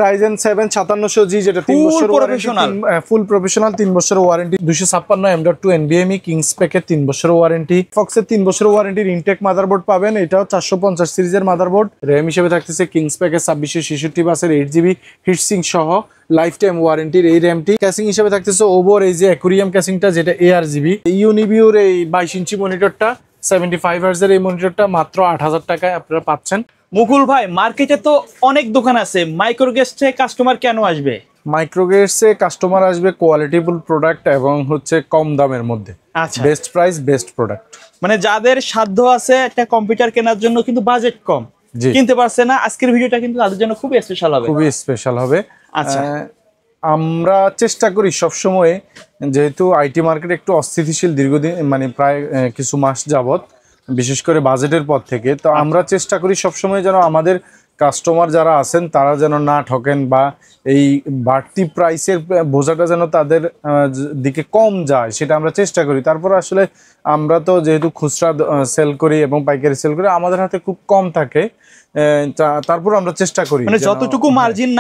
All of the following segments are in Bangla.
Ryzen 7 5700G যেটা 3 বছর প্রফেশনাল ফুল প্রফেশনাল 3 বছর ওয়ারেন্টি 256 M.2 NVMe কিংস প্যাকের 3 বছর ওয়ারেন্টি ফক্সের 3 বছর ওয়ারেন্টির ইনটেক মাদারবোর্ড পাবেন। এটাও 450 সিরিজের মাদারবোর্ড। র‍্যাম হিসেবে থাকতেছে কিংস প্যাকের 2666 বাসের 8GB হিটসিঙ্ক সহ লাইফ টাইম ওয়ারেন্টির এই র‍্যামটি। ক্যাসিং হিসেবে থাকতেছে ওভোর এই যে অ্যাকুরিয়াম ক্যাসিংটা যেটা ARGB। ইউনিভিউর এই 22 ইঞ্চি মনিটরটা 75 হার্টজের এই মনিটরটা মাত্র 8000 টাকায় আপনারা পাচ্ছেন। মুকুল ভাই, মার্কেটে তো অনেক দোকান আছে, মাইক্রোগেস্টে কাস্টমার কেন আসবে? মাইক্রোগেস্টে কাস্টমার আসবে কোয়ালিটিফুল প্রোডাক্ট এবং হচ্ছে কম দামের মধ্যে। আচ্ছা, বেস্ট প্রাইস বেস্ট প্রোডাক্ট। মানে যাদের সাধ্য আছে একটা কম্পিউটার কেনার জন্য কিন্তু বাজেট কম, কিনতে পারছে না, আজকের ভিডিওটা কিন্তু তাদের জন্য খুবই স্পেশাল হবে। খুবই স্পেশাল হবে। আচ্ছা, আমরা চেষ্টা করি সবসময়, যেহেতু আইটি মার্কেট একটু অস্থিতিশীল দীর্ঘদিন মানে প্রায় কিছু মাস যাবত, বিশেষ করে বাজেটের পর থেকে, তো আমরা চেষ্টা করি সবসময় যেন আমাদের কাস্টমার যারা আছেন তারা যেন না ঠকেন বা এই বাড়তি প্রাইসের বোঝাটা যেন তাদের দিকে কম যায় সেটা আমরা চেষ্টা করি। তারপর আসলে আমরা তো যেহেতু খুচরা সেল করি এবং পাইকারি সেল করি, আমাদের হাতে খুব কম থাকে, তারপর আমরা চেষ্টা করি মানে যতটুকু মার্জিন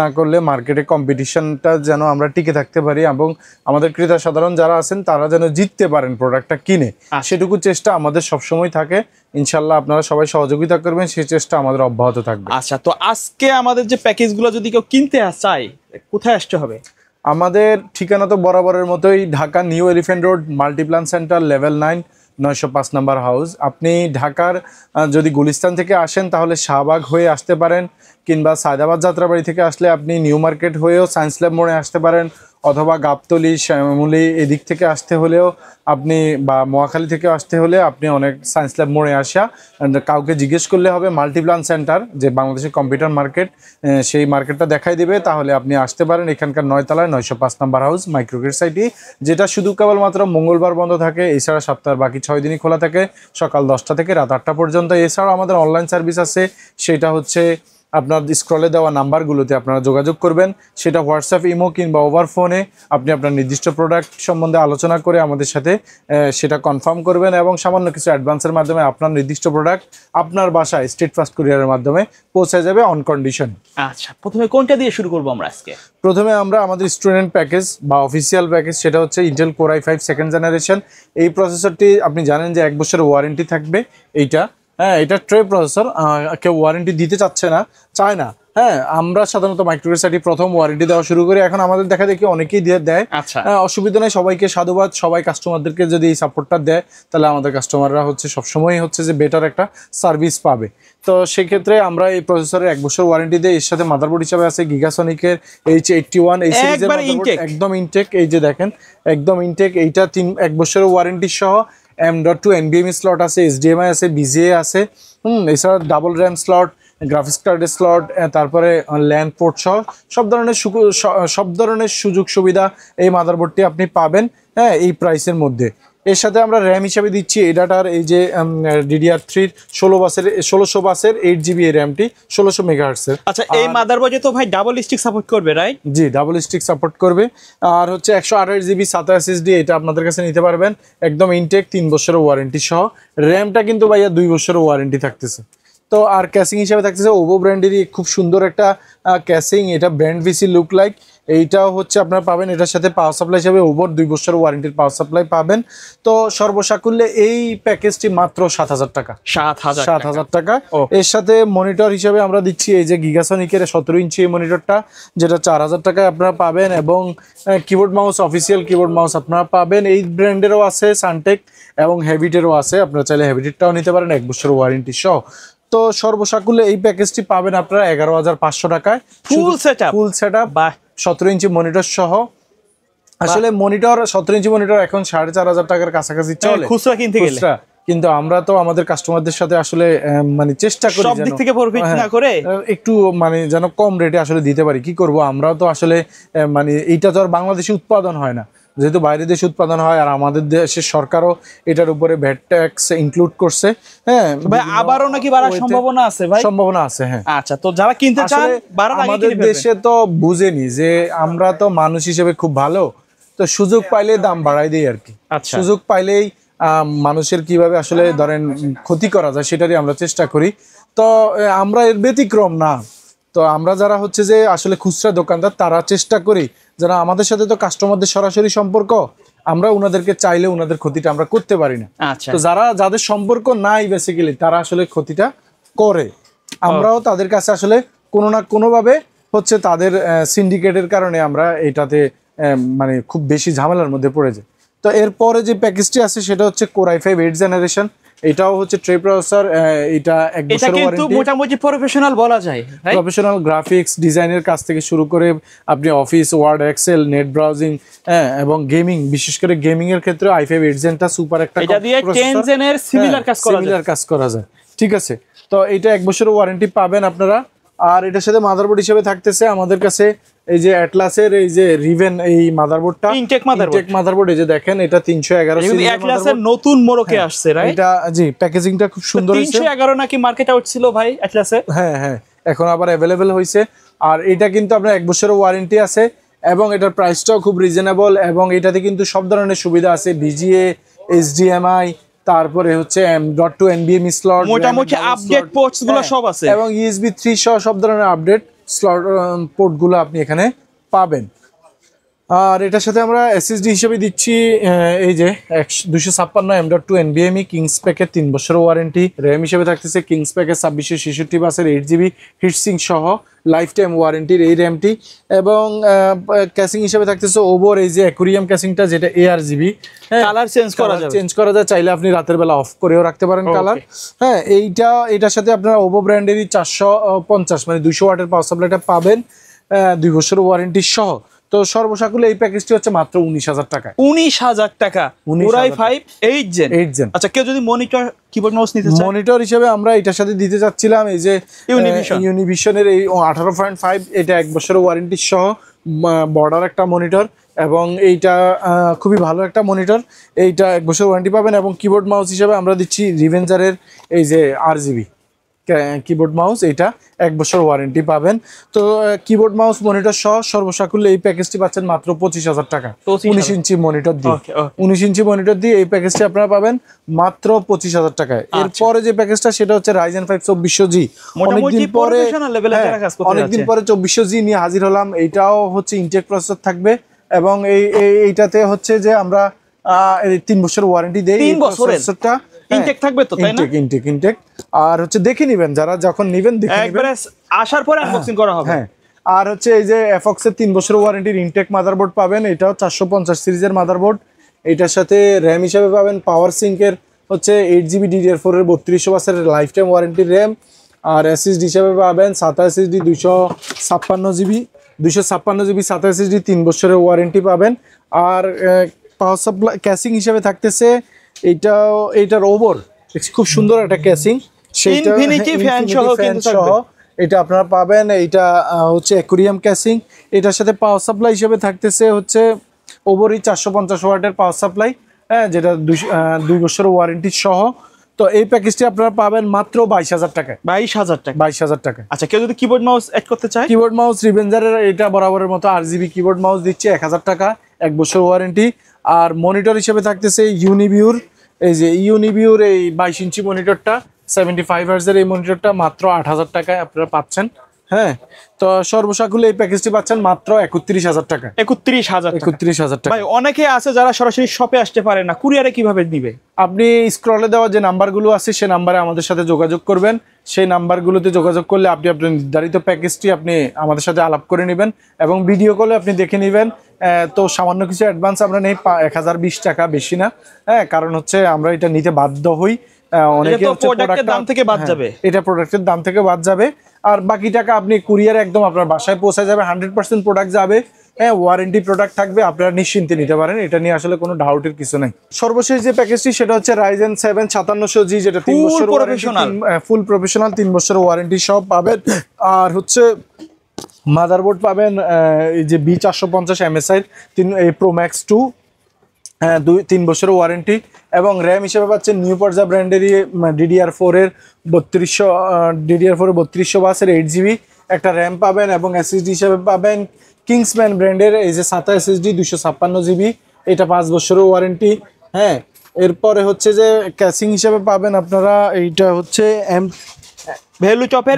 না করলে মার্কেটে কম্পিটিশনটা যেন আমরা টিকে থাকতে পারি এবং আমাদের ক্রেতা সাধারণ যারা আছেন তারা যেন জিততে পারেন প্রোডাক্টটা কিনে, সেটুকু চেষ্টা আমাদের সবসময় থাকে। ইনশাল্লাহ আপনারা সবাই সহযোগিতা করবেন, সেই চেষ্টা আমাদের অব্যাহত থাকবে। আচ্ছা, তো আজকে আমাদের যে প্যাকেজগুলো যদি কেউ কিনতে চায় কোথায় আসতে হবে? আমাদের ঠিকানা তো বরাবরের মতোই, Dhaka new elephant road Multiplan centre level 9 905 number house. আপনি ঢাকার যদি গুলিস্তান থেকে আসেন তাহলে শাহবাগ হয়ে আসতে পারেন, কিংবা সায়দাবাদ যাত্রাবাড়ি থেকে আসলে আপনি নিউ মার্কেট হয়েও সায়েন্স ল্যাব মোড়ে আসতে পারেন, অথবা গাবতলি শ্যামলী এদিক থেকে আসতে হলেও আপনি, বা মহাখালী থেকে আসতে হলে আপনি অনেক সায়েন্স ল্যাব মোড়ে আসা কাউকে জিজ্ঞেস করলে হবে মাল্টিপ্লান সেন্টার যে বাংলাদেশের কম্পিউটার মার্কেট, সেই মার্কেটটা দেখাই দিবে, তাহলে আপনি আসতে পারেন। এখানকার 9 তলায় 905 নাম্বার হাউস মাইক্রোগেট সাইটি, যেটা শুধু কেবলমাত্র মঙ্গলবার বন্ধ থাকে, এছাড়া সপ্তাহের বাকি 6 দিনই খোলা থাকে সকাল 10টা থেকে রাত 8টা পর্যন্ত। এছাড়াও আমাদের অনলাইন সার্ভিস আছে, সেটা হচ্ছে আপনার স্ক্রলে দেওয়া নাম্বারগুলোতে আপনারা যোগাযোগ করবেন, সেটা হোয়াটসঅ্যাপ, ইমো কিংবা ওভার ফোনে আপনি আপনার নির্দিষ্ট প্রোডাক্ট সম্বন্ধে আলোচনা করে আমাদের সাথে সেটা কনফার্ম করবেন এবং সামান্য কিছু অ্যাডভান্সের মাধ্যমে আপনার নির্দিষ্ট প্রোডাক্ট আপনার বাসায় স্টেট ফাস্ট কুরিয়ারের মাধ্যমে পৌঁছে যাবে অন কন্ডিশন। আচ্ছা, প্রথমে কোনটা দিয়ে শুরু করবো আমরা আজকে? প্রথমে আমরা আমাদের স্টুডেন্ট প্যাকেজ বা অফিসিয়াল প্যাকেজ, সেটা হচ্ছে Intel core i5 second generation. এই প্রসেসরটি আপনি জানেন যে 1 বছরের ওয়ারেন্টি থাকবে। হ্যাঁ, এটা ট্রে প্রসেসর, কেউ ওয়ারেন্টি দিতে চায় না। হ্যাঁ, আমরা সাধারণত মাইক্রোগেট সাইটি প্রথম ওয়ারেন্টি দেওয়া শুরু করি, এখন আমাদের দেখা দেখি অনেকেই দেয়। আচ্ছা, অসুবিধা নেই, সবাইকে সাধুবাদ। সবাই কাস্টমারদেরকে যদি এই সাপোর্টটা দেয় তাহলে আমাদের কাস্টমাররা হচ্ছে সবসময় হচ্ছে যে বেটার একটা সার্ভিস পাবে। তো সেক্ষেত্রে আমরা এই প্রসেসরের 1 বছর ওয়ারেন্টি দিই। এর সাথে মাদারবোর্ড হিসাবে আছে গিগাসনিকের H81, এই সিরিজের মাদারবোর্ড একদম ইনটেক, এই যে দেখেন একদম ইনটেক। এইটা 1 বছরের ওয়ারেন্টি সহ M.2 NVMe স্লট আছে, HDMI আছে, BGA আছে, এছাড়া ডাবল র্যাম স্লট, গ্রাফিক্স কার্ডের স্লট, তারপরে ল্যান্ড পোর্ট সহ সব ধরনের সুযোগ সুবিধা এই মাদারবোর্ডটি আপনি পাবেন, হ্যাঁ, এই প্রাইসের মধ্যে। এর সাথে আমরা র্যাম হিসাবে দিচ্ছি এডাটার এই যে DDR3 1600 বাসের 8GB এই র্যামটি 1600 মেগাহার্টজের। আচ্ছা, এই মাদারবোর্ডে তো ভাই ডাবল স্টিক সাপোর্ট করবে, রাইট? জি, ডাবল স্টিক সাপোর্ট করবে। আর হচ্ছে 128GB SATA SSD, এটা আপনাদের কাছে নিতে পারবেন, একদম ইনটেক, 3 বছরের ওয়ারেন্টি সহ। র্যামটা কিন্তু ভাইয়া 2 বছরের ওয়ারেন্টি থাকতেছে। তো আর ক্যাসিং হিসাবে থাকতেছে ওভো ব্র্যান্ডেরই খুব সুন্দর একটা ক্যাসিং, এটা ব্র্যান্ড ভিসি লুক লাইক। এইটাও হচ্ছে আপনারা পাবেন, এটার সাথে পাওয়ার সাপ্লাই হিসাবে ওভোর 2 বছর ওয়ারেন্টির পাওয়ার সাপ্লাই পাবেন। তো সর্বসাকুল্যে এই প্যাকেজটি মাত্র 7000 টাকা। 7000 টাকা। এর সাথে মনিটর হিসাবে আমরা দিচ্ছি এই যে গিগাসনিকের 17 ইঞ্চি মনিটরটা, যেটা 4000 টাকায় আপনারা পাবেন, এবং keyboard mouse, official keyboard mouse আপনারা পাবেন। এই ব্র্যান্ডেরও আছে, সানটেক এবং হ্যাবিটেরও আছে, আপনারা চাইলে হ্যাবিটেরটাও নিতে পারেন 1 বছর ওয়ারেন্টি সহ। তো সর্বসাকুল্যে এই প্যাকেজটি পাবেন আপনারা 11500 টাকায়, ফুল সেটআপ বা 17 ইঞ্চি মনিটর সহ। আসলে মনিটর 17 ইঞ্চি মনিটর এখন 4500 টাকার কাছাকাছি চলে খুচরা কিনতে গেলে, কিন্তু আমরা তো আমাদের কাস্টমারদের সাথে আসলে মানে চেষ্টা করি সব দিক থেকে প্রফিট না করে একটু মানে যেন কম রেটে আসলে দিতে পারি। কি করব, আমরাও তো আসলে মানে এইটা তো আর বাংলাদেশে উৎপাদন হয় না, যেহেতু বাইরের দেশে উৎপাদন হয়, আর আমাদের দেশের সরকারও এটার উপরে ভ্যাট ট্যাক্স ইনক্লুড করছে। হ্যাঁ ভাই, আবারও নাকি বাড়ার সম্ভাবনা আছে ভাই? সম্ভাবনা আছে, হ্যাঁ। আচ্ছা, তো যারা কিনতে চান আমাদের দেশে তো বুঝেনি যে আমরা তো মানুষ হিসেবে খুব ভালো, তো সুযোগ পাইলে দাম বাড়াই দিই আর কি। সুযোগ পাইলেই মানুষের কিভাবে আসলে ধরেন ক্ষতি করা যায় সেটারই আমরা চেষ্টা করি। তো আমরা এর ব্যতিক্রম না, তো আমরা যারা হচ্ছে যে আসলে খুচরা দোকানদার তারা চেষ্টা করি যারা আমাদের সাথে তো কাস্টমারদের সরাসরি সম্পর্ক, আমরা ওনাদেরকে চাইলে ওনাদের ক্ষতিটা আমরা করতে পারি না। আচ্ছা, তো যাদের সম্পর্ক নাই বেসিক্যালি তারা আসলে ক্ষতিটা করে, আমরাও তাদের কাছে আসলে কোনো না কোনোভাবে হচ্ছে তাদের সিন্ডিকেটের কারণে আমরা এটাতে মানে খুব বেশি ঝামেলার মধ্যে পড়ে যাই। তো এরপরে যে প্যাকেজটি আছে সেটা হচ্ছে Core i5 8th জেনারেশন, এটাও হচ্ছে ট্রে প্রসেসর, এটা এক এটা বছরের কিন্তু ওয়ারেন্টি। মোটামুটি প্রফেশনাল বলা যায়, right? প্রফেশনাল গ্রাফিক্স ডিজাইনের কাজ থেকে শুরু করে আপনি office Word Excel net browsing এবং গেমিং, বিশেষ করে গেমিং এর ক্ষেত্রে i5 8th জেনটা সুপার একটা এটা দিয়ে 10 জেনের সিমিলার কাজ করা যায়। ঠিক আছে, তো এটা এক বছরের ওয়ারেন্টি পাবেন আপনারা। আর এটার সাথে মাদারবোর্ড হিসেবে থাকতেছে আমাদের কাছে এই যে অ্যাটলাসের এই যে রিভেন এই মাদারবোর্ডটা, ইনটেক মাদারবোর্ড, এই যে দেখেন এটা 311 সিরিজের অ্যাটলাসের নতুন মোড়কে আসছে, রাইট? এটা জি প্যাকেজিংটা খুব সুন্দর হয়েছে। 311 নাকি মার্কেট আউট ছিল ভাই অ্যাটলাসে? হ্যাঁ হ্যাঁ, এখন আবার অ্যাভেলেবেল হয়েছে। আর এটা কিন্তু আপনার এক বছরের ওয়ারেন্টি আছে এবং এটার প্রাইসটাও খুব রিজনেবল, এবং এটাতে কিন্তু সব ধরনের সুবিধা আছে, VGA, HDMI, তারপরে হচ্ছে M.2 NVMe স্লট, মোটামুটি আপডেট পোর্টস গুলো সব আছে, এবং USB 3 সহ সব ধরনের আপডেট স্লট পোর্ট গুলো আপনি এখানে পাবেন। আর এটার সাথে আমরা SSD হিসেবে দিচ্ছি এই যে 256 M.2 NVMe কিংস প্যাকের 3 বছরের ওয়ারেন্টি। র্যাম হিসেবে থাকতেছে কিংস প্যাকের 2666 বাসের 8GB হিটসিঙ্ক সহ লাইফ টাইম ওয়ারেন্টির এই র্যামটি, এবং ক্যাসিং হিসেবে থাকতেছে ওভোর এই যে অ্যাকুরিয়াম ক্যাসিংটা, যেটা ARGB, কালার চেঞ্জ করা যাবে, চাইলে আপনি রাতের বেলা অফ করেও রাখতে পারেন কালার। হ্যাঁ, এটার সাথে আপনারা ওভো ব্র্যান্ডেরই 450 মানে 200 ওয়াটের পাওয়ার সাপ্লাইটা পাবেন 2 বছরের ওয়ারেন্টি সহ। তো সর্বসাকুল্যে এই প্যাকেজটি হচ্ছে মাত্র 19,000 টাকা। 19,000 টাকা, Core i5 8th জেন। আচ্ছা, কেউ যদি মনিটর কিবোর্ড মাউস নিতে চায়, মনিটর হিসেবে আমরা এটার সাথে দিতে যাচ্ছিলাম এই যে ইউনিভিশনের এই 18.5, এটা এক বছরের ওয়ারেন্টি সহ বর্ডার একটা মনিটর, এবং এইটা খুবই ভালো একটা মনিটর, এইটা এক বছর ওয়ারেন্টি পাবেন। এবং কিবোর্ড মাউস হিসেবে আমরা দিচ্ছি রিভেঞ্জারের এই যে RGB কিবোর্ড মাউস, এটা এক বছর ওয়ারেন্টি পাবেন। তো কিবোর্ড মাউস মনিটর সহ সর্বসাকুল্যে এই প্যাকেজটি পাচ্ছেন মাত্র 25,000 টাকা। 19 ইঞ্চি মনিটর দিয়ে 19 ইঞ্চি মনিটর দিয়ে এই প্যাকেজটি আপনারা পাবেন মাত্র 25,000 টাকায়। এরপরে যে প্যাকেজটা সেটা হচ্ছে Ryzen 5 2400G। অনেকদিন পরে 2400G নিয়ে হাজির হলাম। এইটাও হচ্ছে ইনটেক প্রসেসর থাকবে, এবং এইটাতে হচ্ছে যে আমরা 3 বছর ওয়ারেন্টি দেই। 3 বছরের ইনটেক থাকবে তো, তাই না? ইনটেক আর হচ্ছে দেখে নেবেন, যারা যখন নেবেন দেখে নেবেন, একবারে আসার পরে আনবক্সিং করা হবে। হ্যাঁ, আর হচ্ছে এই যে FOX এর 3 বছর ওয়ারেন্টির ইনটেক মাদারবোর্ড পাবেন, এটাও 450 সিরিজের মাদারবোর্ড। এটার সাথে র্যাম হিসেবে পাবেন পাওয়ার সিঙ্কের হচ্ছে 8GB DDR4 এর 3200 বাসের লাইফ টাইম ওয়ারেন্টির র্যাম। আর SSD হিসেবে পাবেন SATA SSD 256GB SATA SSD 3 বছরের ওয়ারেন্টি পাবেন। আর পাওয়ার সাপ্লাই ক্যাসিং হিসেবে থাকতেছে এইটার ওভার খুব সুন্দর একটা ক্যাসিং, সেটা ইনফিনিটি ফ্যান সহ কিন্তু থাকবে। এটা আপনারা পাবেন, এইটা হচ্ছে অ্যাকুরিয়াম ক্যাসিং। এটার সাথে পাওয়ার সাপ্লাই হিসেবে থাকতেছে হচ্ছে ওভারই 450 ওয়াটের পাওয়ার সাপ্লাই, হ্যাঁ, যেটা 2 বছরের ওয়ারেন্টি সহ। তো এই প্যাকেজটি আপনারা পাবেন মাত্র 22,000 টাকায়। 22,000 টাকা। আচ্ছা, কেউ যদি কিবোর্ড মাউস অ্যাড করতে চায়, কিবোর্ড মাউস রিভেঞ্জারের এটা বরাবরের মতো RGB কিবোর্ড মাউস দিচ্ছে 1000 টাকা, 1 বছর ওয়ারেন্টি। আর মনিটর হিসেবে থাকতেছে ইউনিভিউর এই যে ইউনিভিউর এই 22 ইঞ্চি মনিটরটা 75 হার্টজের এই মনিটরটা মাত্র 8,000 টাকায় আপনারা পাচ্ছেন। হ্যাঁ, তো সর্বসাকুল্যে এই প্যাকেজটি পাচ্ছেন মাত্র 31,000 টাকা। 31,000 টাকা। ভাই, অনেকে আছে যারা সরাসরি শপে আসতে পারে না, কুরিয়ারে কিভাবে নিবে? আপনি স্ক্রলে দেওয়া যে নাম্বারগুলো আছে সেই নাম্বারে আমাদের সাথে যোগাযোগ করবেন। সেই নাম্বারগুলোতে যোগাযোগ করলে আপনি আপনার নির্ধারিত প্যাকেজটি আপনি আমাদের সাথে আলাপ করে নেবেন, এবং ভিডিও কলে আপনি দেখে নেবেন। তো সামান্য কিছু অ্যাডভান্স আমরা নেই, 1020 টাকা, বেশি না। হ্যাঁ, কারণ হচ্ছে আমরা এটা নিতে বাধ্য হই। অনেকে প্রোডাক্টের দাম থেকে বাদ যাবে, এটা প্রোডাক্টের দাম থেকে বাদ যাবে। আর বাকি টাকা আপনি কুরিয়ারে একদম আপনার বাসায় পৌঁছে যাবে, 100% প্রোডাক্ট যাবে। হ্যাঁ, ওয়ারেন্টি প্রোডাক্ট থাকবে, আপনারা নিশ্চিন্তে নিতে পারেন, এটা নিয়ে আসলে কোনো ডাউটের কিছু নাই। সর্বশেষ যে প্যাকেজটি সেটা হচ্ছে Ryzen 7 5700G, যেটা 3 বছর ফুল প্রফেশনাল 3 বছর ওয়ারেন্টি সব পাবেন। আর হচ্ছে মাদারবোর্ড পাবেন এই যে B450 MSI Pro Max 2, 3 বছরের ওয়ারেন্টি। এবং র্যাম হিসেবে পাচ্ছেন নিউ পর্জা ব্র্যান্ডেরই DDR4 এর 3200 বাসের 8GB একটা র্যাম পাবেন, এবং SSD হিসেবে পাবেন কিংসম্যান ব্র্যান্ডের এই যে SATA SSD 256GB, এটা 5 বছরের ওয়ারেন্টি। হ্যাঁ, এরপরে হচ্ছে যে ক্যাসিং হিসেবে পাবেন আপনারা এইটা হচ্ছে ভ্যালু টপের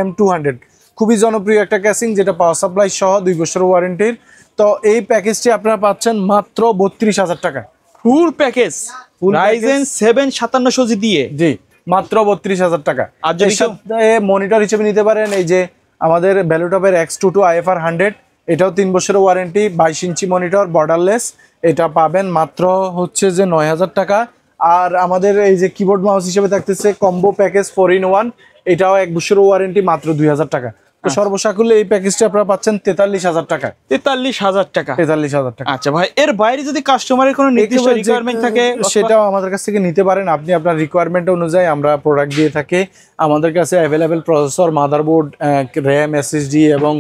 M200 খুবই জনপ্রিয় একটা ক্যাসিং, যেটা পাওয়ার সাপ্লাই সহ 2 বছর ওয়ারেন্টির। তো এই প্যাকেজটি আপনারা পাচ্ছেন মাত্র 32,000 টাকা। ফুল প্যাকেজ রাইজেন 7 5700 দিয়ে, জি মাত্র 32,000 টাকা। আর যদি মনিটর হিসেবে নিতে পারেন এই যে আমাদের ভ্যালুটপের X22 IFR 100, এটাও 3 বছরের ওয়ারেন্টি, 22 ইঞ্চি মনিটর বর্ডারলেস, এটা পাবেন মাত্র হচ্ছে যে 9,000 টাকা। আর আমাদের এই যে কিবোর্ড মাউস হিসেবে থাকতেছে কম্বো প্যাকেজ 4-in-1, এটাও 1 বছরের ওয়ারেন্টি, মাত্র 2,000 টাকা। তো সর্বসাকুল্যে এই প্যাকেজটা আপনারা পাচ্ছেন 43,000 টাকা। 43,000 টাকা। 43,000 টাকা। আচ্ছা ভাই, এর বাইরে যদি কাস্টমারের কোনো নির্দিষ্ট রিকোয়ারমেন্ট থাকে সেটাও আমাদের কাছ থেকে নিতে পারেন। আপনি আপনার রিকোয়ারমেন্ট অনুযায়ী আমরা প্রোডাক্ট দিয়ে থাকি। আমাদের কাছে available processor, motherboard, RAM, SSD এবং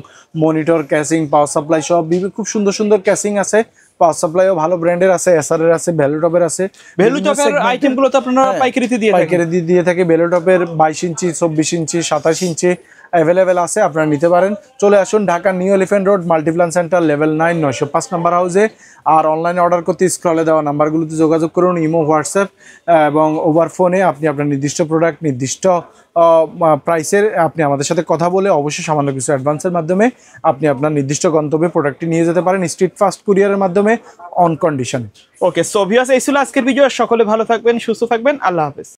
মনিটর, ক্যাসিং, পাওয়ার সাপ্লাই সব খুব সুন্দর সুন্দর ক্যাসিং আছে। পাওয়ার সাপ্লাইও ভালো ব্র্যান্ডের আছে, এসআর এর আছে, ভ্যালুটপের আছে। ভ্যালুটপের আইটেমগুলো তো আপনারা পাইকারিতে দিয়ে থাকে। ভ্যালুটপের 22 ইঞ্চি, 24 ইঞ্চি, 27 ইঞ্চি অ্যাভেলেবেল আছে, আপনারা নিতে পারেন। চলে আসুন Dhaka new elephant road Multiplan centre level 9 905 number হাউসে। আর অনলাইনে অর্ডার করতে স্ক্রলে দেওয়া নাম্বারগুলোতে যোগাযোগ করুন, ইমো, হোয়াটসঅ্যাপ এবং ওভার ফোনে আপনি আপনার নির্দিষ্ট প্রোডাক্ট নির্দিষ্ট প্রাইসের আপনি আমাদের সাথে কথা বলে অবশ্যই সামান্য কিছু অ্যাডভান্সের মাধ্যমে আপনি আপনার নির্দিষ্ট গন্তব্যে প্রোডাক্টটি নিয়ে যেতে পারেন স্ট্রিট ফাস্ট কুরিয়ারের মাধ্যমে অন কন্ডিশনে। ওকে, সো ভিউয়ার্স, এই ছিল আজকের ভিডিও। সকলে ভালো থাকবেন, সুস্থ থাকবেন, আল্লাহ হাফেজ।